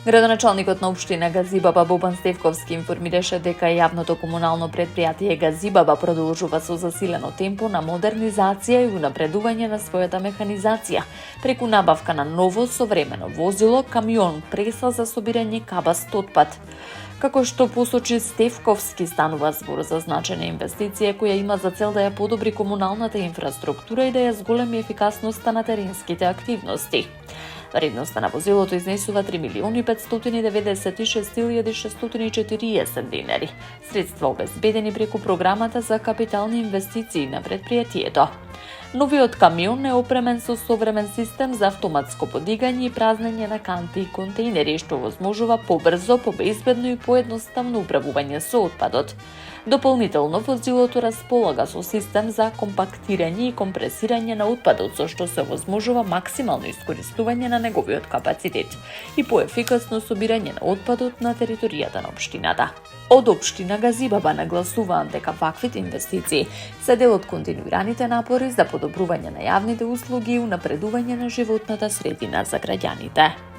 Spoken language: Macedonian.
Градоначалникот на општина Газибаба Бобан Стевковски информираше дека јавното комунално претпријатие Газибаба продолжува со засилено темпо на модернизација и унапредување на својата механизација преку набавка на ново современо возило, камион преса за собирање кабаст отпад. Како што посочи Стевковски, станува збор за значајна инвестиција која има за цел да ја подобри комуналната инфраструктура и да ја зголеми ефикасноста на теренските активности. Вредноста на возилото изнесува 3.596.640 денари, средства обезбедени преку програмата за капитални инвестиции на претпријатието. Новиот камион е опремен со современ систем за автоматско подигање и празнење на канти и контейнери, што возможува побрзо, побезбедно и поедноставно управување со отпадот. Дополнително, возилото располага со систем за компактирање и компресирање на отпадот, со што се возможува максимално искористување на неговиот капацитет и поефикасно собирање на отпадот на територијата на општината. Од општина Газибаба нагласуваат дека ваквите инвестиции се дел од континуираните напори за подобрување на јавните услуги и унапредување на животната средина за граѓаните.